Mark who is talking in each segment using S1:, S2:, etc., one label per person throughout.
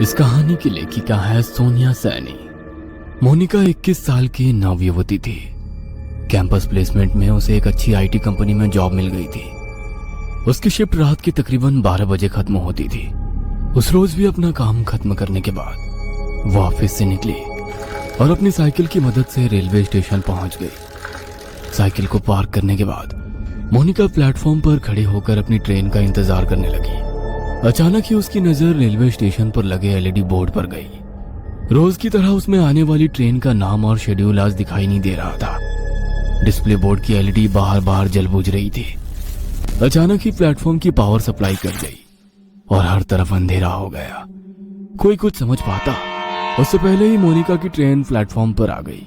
S1: इस कहानी की लेखिका है सोनिया सैनी। मोनिका 21 साल की नवयुवती थी। कैंपस प्लेसमेंट में उसे एक अच्छी आईटी कंपनी में जॉब मिल गई थी। उसकी शिफ्ट रात की तकरीबन 12 बजे खत्म होती थी। उस रोज भी अपना काम खत्म करने के बाद वो ऑफिस से निकली और अपनी साइकिल की मदद से रेलवे स्टेशन पहुंच गई। साइकिल को पार्क करने के बाद मोनिका प्लेटफॉर्म पर खड़ी होकर अपनी ट्रेन का इंतजार करने लगी। अचानक ही उसकी नजर रेलवे स्टेशन पर लगे एलईडी बोर्ड पर गई। रोज की तरह उसमें आने वाली ट्रेन का नाम और शेड्यूल आज दिखाई नहीं दे रहा था। डिस्प्ले बोर्ड की एलईडी बाहर बाहर जल बुझ रही थी। अचानक ही प्लेटफॉर्म की पावर सप्लाई कट गई और हर तरफ अंधेरा हो गया। कोई कुछ समझ पाता उससे पहले ही मोनिका की ट्रेन प्लेटफॉर्म पर आ गई।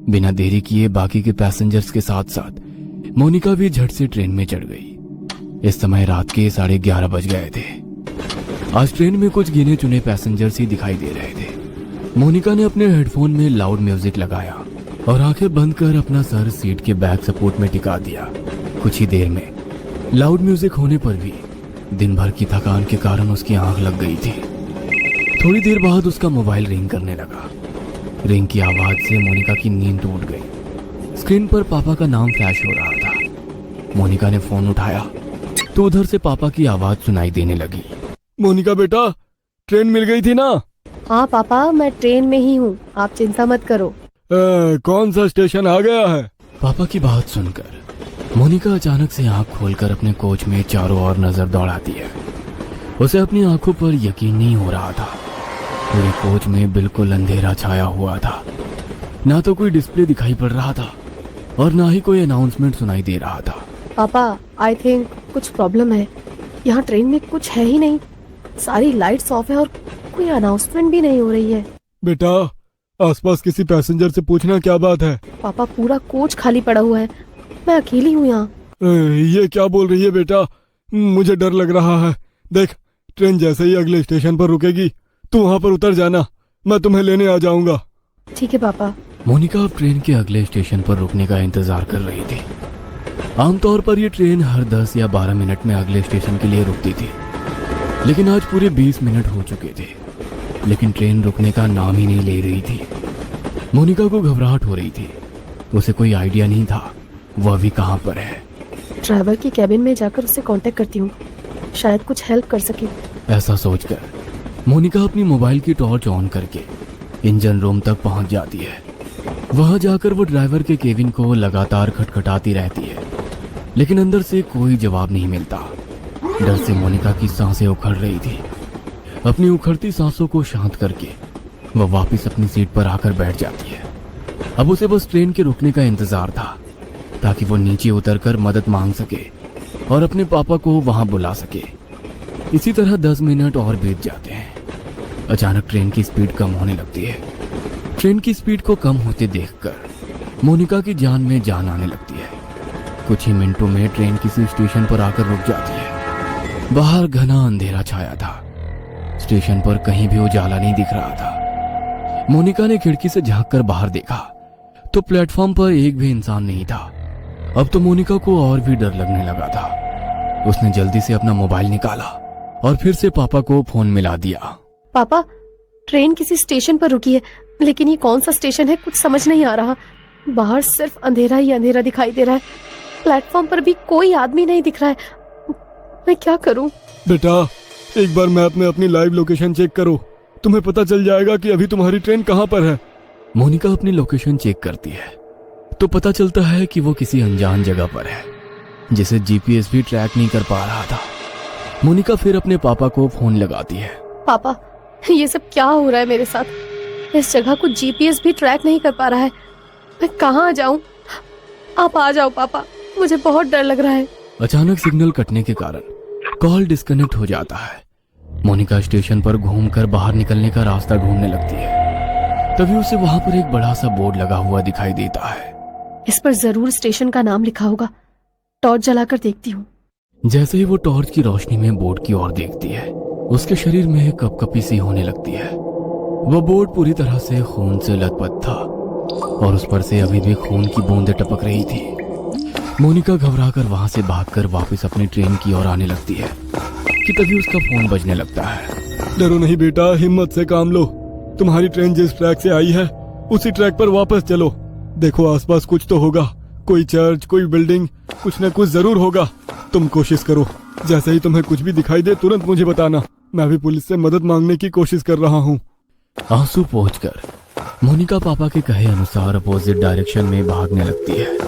S1: बिना देरी किए बाकी के पैसेंजर्स के साथ साथ मोनिका भी झट से ट्रेन में चढ़ गई। इस समय रात के 11:30 बज गए थे। आज ट्रेन में कुछ गिने चुने पैसेंजर्स ही दिखाई दे रहे थे। मोनिका ने अपने हेडफोन में लाउड म्यूजिक लगाया और आंखें बंद कर अपना सर सीट के बैक सपोर्ट में टिका दिया। कुछ ही देर में लाउड म्यूजिक होने पर भी दिन भर की थकान के कारण उसकी आंख लग गई थी। थोड़ी देर बाद उसका मोबाइल रिंग करने लगा। रिंग की आवाज से मोनिका की नींद टूट गई। स्क्रीन पर पापा का नाम फ्लैश हो रहा था। मोनिका ने फोन उठाया तो उधर से पापा की आवाज सुनाई देने लगी। मोनिका बेटा, ट्रेन मिल गई थी ना?
S2: हाँ पापा, मैं ट्रेन में ही हूँ, आप चिंता मत करो।
S1: कौन सा स्टेशन आ गया है? पापा की बात सुनकर मोनिका अचानक से आंख खोलकर अपने कोच में चारों ओर नजर दौड़ाती है। उसे अपनी आंखों पर यकीन नहीं हो रहा था। पूरे कोच में बिल्कुल अंधेरा छाया हुआ था। ना तो कोई डिस्प्ले दिखाई पड़ रहा था और ना ही कोई अनाउंसमेंट सुनाई दे रहा था।
S2: पापा, आई थिंक कुछ प्रॉब्लम है। यहाँ ट्रेन में कुछ है ही नहीं। सारी लाइट्स ऑफ है और कोई अनाउंसमेंट भी नहीं हो रही है।
S1: बेटा, आसपास किसी पैसेंजर से पूछना क्या बात है।
S2: पापा, पूरा कोच खाली पड़ा हुआ है। मैं अकेली हूँ यहाँ।
S1: ये क्या बोल रही है बेटा? मुझे डर लग रहा है। देख, ट्रेन जैसे ही अगले स्टेशन पर रुकेगी तू वहाँ पर उतर जाना, मैं तुम्हें लेने आ जाऊंगा।
S2: ठीक है पापा।
S1: मोनिका अब ट्रेन के अगले स्टेशन पर रुकने का इंतजार कर रही थी। आमतौर पर यह ट्रेन हर 10 या 12 मिनट में अगले स्टेशन के लिए रुकती थी, लेकिन आज पूरे 20 मिनट हो चुके थे, लेकिन ट्रेन रुकने का नाम ही नहीं ले रही थी। मोनिका को घबराहट हो रही थी। उसे कोई आइडिया नहीं था वह अभी कहाँ पर है।
S2: ड्राइवर की कैबिन में जाकर उससे कांटेक्ट करती हूँ, शायद कुछ हेल्प कर सके।
S1: ऐसा सोचकर मोनिका अपनी मोबाइल की टॉर्च ऑन करके इंजन रूम तक पहुंच जाती है। वहां जाकर वो ड्राइवर के केबिन को लगातार खटखटाती रहती है, लेकिन अंदर से कोई जवाब नहीं मिलता। डर से मोनिका की सांसें उखड़ रही थी। अपनी उखड़ती सांसों को शांत करके वह वापस अपनी सीट पर आकर बैठ जाती है। अब उसे बस ट्रेन के रुकने का इंतजार था ताकि वो नीचे उतरकर मदद मांग सके और अपने पापा को वहां बुला सके। इसी तरह 10 मिनट और बीत जाते हैं। अचानक ट्रेन की स्पीड कम होने लगती है। ट्रेन की स्पीड को कम होते देखकर मोनिका की जान में जान आने लगती है। कुछ ही मिनटों में ट्रेन किसी स्टेशन पर आकर रुक जाती है। बाहर घना अंधेरा छाया था। स्टेशन पर कहीं भी उजाला नहीं दिख रहा था। मोनिका ने खिड़की से झांककर बाहर देखा तो प्लेटफॉर्म पर एक भी इंसान नहीं था। अब तो मोनिका को और भी डर लगने लगा था। उसने जल्दी से अपना मोबाइल निकाला और फिर से पापा को फोन मिला दिया।
S2: पापा, ट्रेन किसी स्टेशन पर रुकी है, लेकिन ये कौन सा स्टेशन है कुछ समझ नहीं आ रहा। बाहर सिर्फ अंधेरा ही अंधेरा दिखाई दे रहा है। प्लेटफॉर्म पर भी कोई आदमी नहीं दिख रहा है। मैं क्या करूं?
S1: बेटा, एक बार मैप में अपनी लाइव लोकेशन चेक करो, तुम्हें पता चल जाएगा कि अभी तुम्हारी ट्रेन कहां पर है। मोनिका अपनी लोकेशन चेक करती है तो पता चलता है कि वो किसी अनजान जगह पर है जिसे जीपीएस भी ट्रैक नहीं कर पा रहा था। मोनिका फिर अपने पापा को फोन लगाती है।
S2: पापा, ये सब क्या हो रहा है मेरे साथ? इस जगह को जीपीएस भी ट्रैक नहीं कर पा रहा है। मैं कहाँ जाऊं? आप आ जाओ पापा, मुझे बहुत डर लग रहा है।
S1: अचानक सिग्नल कटने के कारण कॉल डिस्कनेक्ट हो जाता है। मोनिका स्टेशन पर घूमकर बाहर निकलने का रास्ता ढूंढने लगती है। तभी उसे वहां पर एक बड़ा सा बोर्ड लगा हुआ दिखाई देता है।
S2: इस पर जरूर स्टेशन का नाम लिखा होगा। टॉर्च जलाकर देखती हूँ।
S1: जैसे ही वो टॉर्च की रोशनी में बोर्ड की ओर देखती है, उसके शरीर में कपकपी सी होने लगती है। वो बोर्ड पूरी तरह से खून से लथपथ था और उस पर से अभी भी खून की बूंदें टपक रही थी। मोनिका घबराकर वहां से भागकर वापस अपनी ट्रेन की ओर आने लगती है कि तभी उसका फोन बजने लगता है। डरो नहीं बेटा, हिम्मत से काम लो। तुम्हारी ट्रेन जिस ट्रैक से आई है उसी ट्रैक पर वापस चलो। देखो आसपास कुछ तो होगा, कोई चर्च, कोई बिल्डिंग, कुछ न कुछ जरूर होगा। तुम कोशिश करो, जैसे ही तुम्हें कुछ भी दिखाई दे तुरंत मुझे बताना। मैं भी पुलिस से मदद मांगने की कोशिश कर रहा हूँ। आंसू पोंछकर मोनिका पापा के कहे अनुसार अपोजिट डायरेक्शन में भागने लगती है।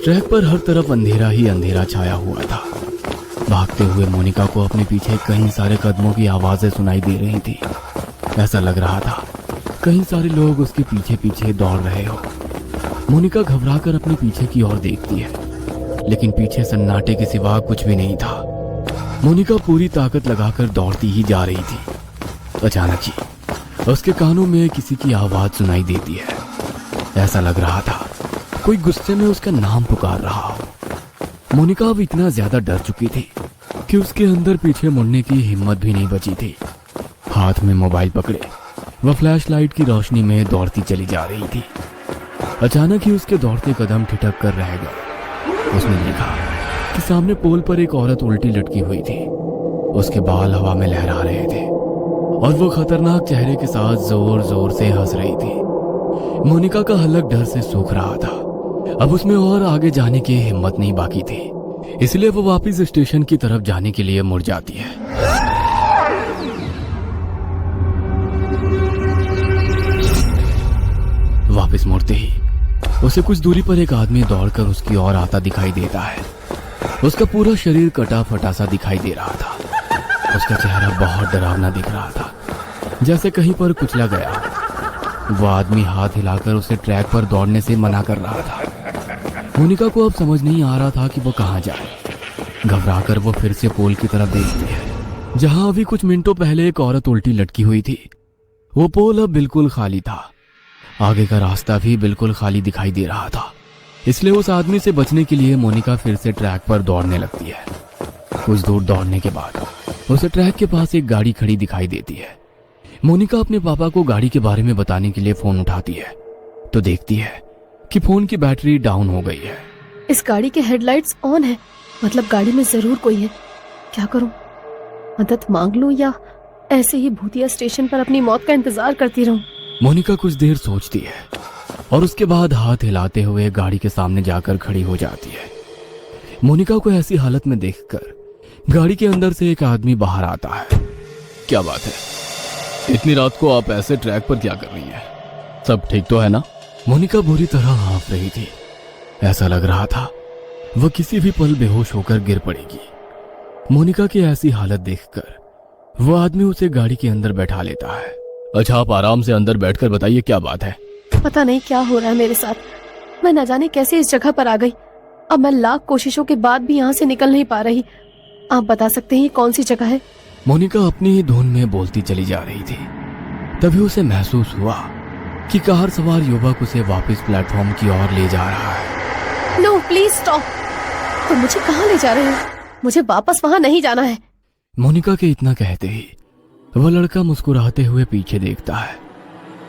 S1: ट्रैक पर हर तरफ अंधेरा ही अंधेरा छाया हुआ था। भागते हुए मोनिका को अपने पीछे कई सारे कदमों की आवाजें सुनाई दे रही थी। ऐसा लग रहा था कई सारे लोग उसके पीछे पीछे दौड़ रहे हो। मोनिका घबराकर अपने पीछे की ओर देखती है, लेकिन पीछे सन्नाटे के सिवा कुछ भी नहीं था। मोनिका पूरी ताकत लगाकर दौड़ती ही जा रही थी। अचानक ही उसके कानों में किसी की आवाज सुनाई देती है। ऐसा लग रहा था कोई गुस्से में उसका नाम पुकार रहा हो। मोनिका अब इतना ज्यादा डर चुकी थी कि उसके अंदर पीछे मुड़ने की हिम्मत भी नहीं बची थी। हाथ में मोबाइल पकड़े वह फ्लैश लाइट की रोशनी में दौड़ती चली जा रही थी। अचानक ही उसके दौड़ते कदम ठिठक कर रह गए। उसने देखा कि सामने पोल पर एक औरत उल्टी लटकी हुई थी। उसके बाल हवा में लहरा रहे थे और वो खतरनाक चेहरे के साथ जोर जोर से हंस रही थी। मोनिका का हलक डर से सूख रहा था। अब उसमें और आगे जाने की हिम्मत नहीं बाकी थी, इसलिए वो वापस स्टेशन की तरफ जाने के लिए मुड़ जाती है। वापस मुड़ते ही उसे कुछ दूरी पर एक आदमी दौड़कर उसकी ओर आता दिखाई देता है। उसका पूरा शरीर कटा फटा सा दिखाई दे रहा था। उसका चेहरा बहुत डरावना दिख रहा था, जैसे कहीं पर कुचला गया। वो आदमी हाथ हिलाकर उसे ट्रैक पर दौड़ने से मना कर रहा था। मोनिका को अब समझ नहीं आ रहा था कि वो कहाँ जाए। घबराकर वो फिर से पोल की तरफ देखती है, जहां अभी कुछ मिनटों पहले एक औरत उल्टी लटकी हुई थी। वो पोल अब बिल्कुल खाली था। आगे का रास्ता भी बिल्कुल खाली दिखाई दे रहा था, इसलिए उस आदमी से बचने के लिए मोनिका फिर से ट्रैक पर दौड़ने लगती है। कुछ दूर दौड़ने के बाद उसे ट्रैक के पास एक गाड़ी खड़ी दिखाई देती है। मोनिका अपने पापा को गाड़ी के बारे में बताने के लिए फोन उठाती है तो देखती है कि फोन की बैटरी डाउन हो गई है।
S2: इस गाड़ी के हेडलाइट्स ऑन है, मतलब गाड़ी में जरूर कोई है। क्या करूं? मदद मांग लूं या ऐसे ही भूतिया स्टेशन पर अपनी मौत का इंतजार करती रहूं?
S1: मोनिका कुछ देर सोचती है और उसके बाद हाथ हिलाते हुए गाड़ी के सामने जाकर खड़ी हो जाती है। मोनिका को ऐसी हालत में देखकर गाड़ी के अंदर से एक आदमी बाहर आता है। क्या बात है, इतनी रात को आप ऐसे ट्रैक पर क्या कर रही हैं? सब ठीक तो है ना? मोनिका बुरी तरह हाँफ रही थी। ऐसा लग रहा था वह किसी भी पल बेहोश होकर गिर पड़ेगी। मोनिका की ऐसी हालत देखकर वह आदमी उसे गाड़ी के अंदर बैठा लेता है। अच्छा, आप आराम से अंदर बैठकर बताइए क्या बात है।
S2: पता नहीं क्या हो रहा है मेरे साथ। मैं न जाने कैसे इस जगह पर आ गई। अब मैं लाख कोशिशों के बाद भी यहाँ से निकल नहीं पा रही। आप बता सकते हैं ये कौन सी जगह है?
S1: मोनिका अपनी ही धुन में बोलती चली जा रही थी। तभी उसे महसूस हुआ कि कार सवार युवक उसे वापस प्लेटफॉर्म की ओर ले जा रहा है।
S2: No please stop. तो मुझे कहाँ ले जा रहे हो? मुझे वापस वहाँ नहीं जाना है।
S1: मोनिका के इतना कहते ही वह लड़का मुस्कुराते हुए पीछे देखता है।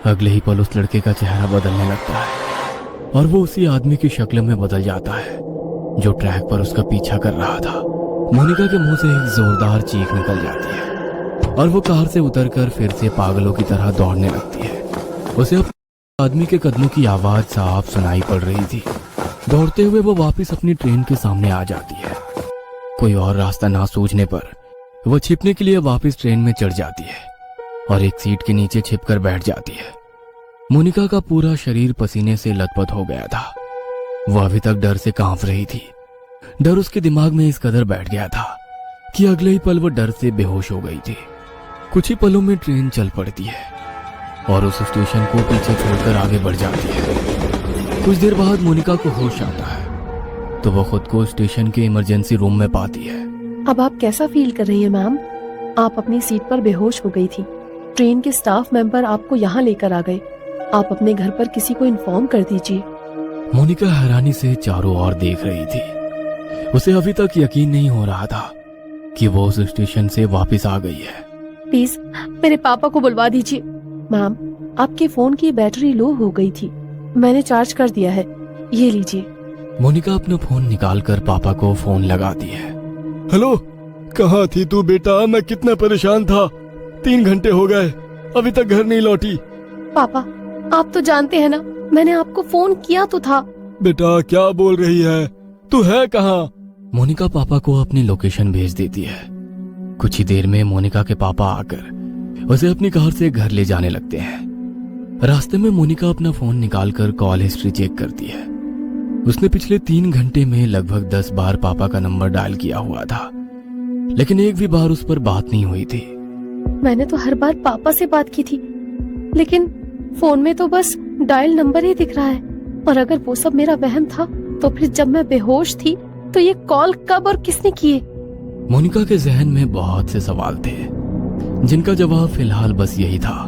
S1: अगले ही पल उस लड़के का चेहरा बदलने लगता है और वो उसी आदमी की शक्ल में बदल जाता है जो ट्रैक पर उसका पीछा कर रहा था। मोनिका के मुंह से एक जोरदार चीख निकल जाती है और वो कार से उतरकर फिर से पागलों की तरह दौड़ने लगती है। उसे अब आदमी के कदमों की आवाज साफ सुनाई पड़ रही थी। दौड़ते हुए वो वापस अपनी ट्रेन के सामने आ जाती है। कोई और रास्ता ना सूझने पर वो छिपने के लिए वापस ट्रेन में चढ़ जाती है और एक सीट के नीचे छिपकर बैठ जाती है। मोनिका का पूरा शरीर पसीने से लथपथ हो गया था। वो अभी तक डर से कांप रही थी। डर उसके दिमाग में इस कदर बैठ गया था कि अगले ही पल वो डर से बेहोश हो गई थी। कुछ ही पलों में ट्रेन चल पड़ती है और उस स्टेशन को पीछे छोड़कर आगे बढ़ जाती है। कुछ देर बाद मोनिका को होश आता है तो वो खुद को स्टेशन के इमरजेंसी रूम में पाती है।
S2: अब आप कैसा फील कर रही हैं मैम? आप अपनी सीट पर बेहोश हो गई थी। ट्रेन के स्टाफ मेंबर आपको यहाँ लेकर आ गए। आप अपने घर पर किसी को इन्फॉर्म कर दीजिए।
S1: मोनिका हैरानी से चारों ओर देख रही थी। उसे अभी तक यकीन नहीं हो रहा था कि वो उस स्टेशन से वापस आ गई है।
S2: प्लीज मेरे पापा को बुलवा दीजिए। मैम, आपके फोन की बैटरी लो हो गई थी, मैंने चार्ज कर दिया है, ये लीजिए।
S1: मोनिका अपना फोन निकालकर पापा को फोन लगाती है। हेलो, कहाँ थी तू बेटा? मैं कितना परेशान था। 3 घंटे हो गए, अभी तक घर नहीं लौटी।
S2: पापा, आप तो जानते हैं ना, मैंने आपको फोन किया तो था।
S1: बेटा क्या बोल रही है, तू है कहाँ? मोनिका पापा को अपनी लोकेशन भेज देती है। कुछ ही देर में मोनिका के पापा आकर उसे अपनी कार से घर ले जाने लगते हैं। रास्ते में मोनिका अपना फोन निकालकर कॉल हिस्ट्री चेक करती है। उसने पिछले 3 घंटे में लगभग 10 बार पापा का नंबर डायल किया हुआ था, लेकिन एक भी बार उस पर बात नहीं हुई थी।
S2: मैंने तो हर बार पापा से बात की थी, लेकिन फोन में तो बस डायल नंबर ही दिख रहा है। और अगर वो सब मेरा वहम था, तो फिर जब मैं बेहोश थी तो ये कॉल कब और किसने किए?
S1: मोनिका के जहन में बहुत से सवाल थे, जिनका जवाब फिलहाल बस यही था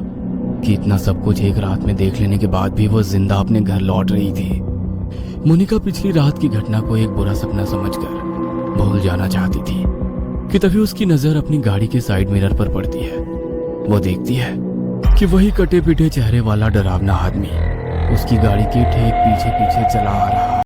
S1: कि इतना सब कुछ एक रात में देख लेने के बाद भी वो जिंदा अपने घर लौट रही थी। मोनिका पिछली रात की घटना को एक बुरा सपना समझकर भूल जाना चाहती थी कि तभी उसकी नजर अपनी गाड़ी के साइड मिरर पर पड़ती है। वो देखती है कि वही कटे पीटे चेहरे वाला डरावना आदमी उसकी गाड़ी के ठीक पीछे पीछे चला आ रहा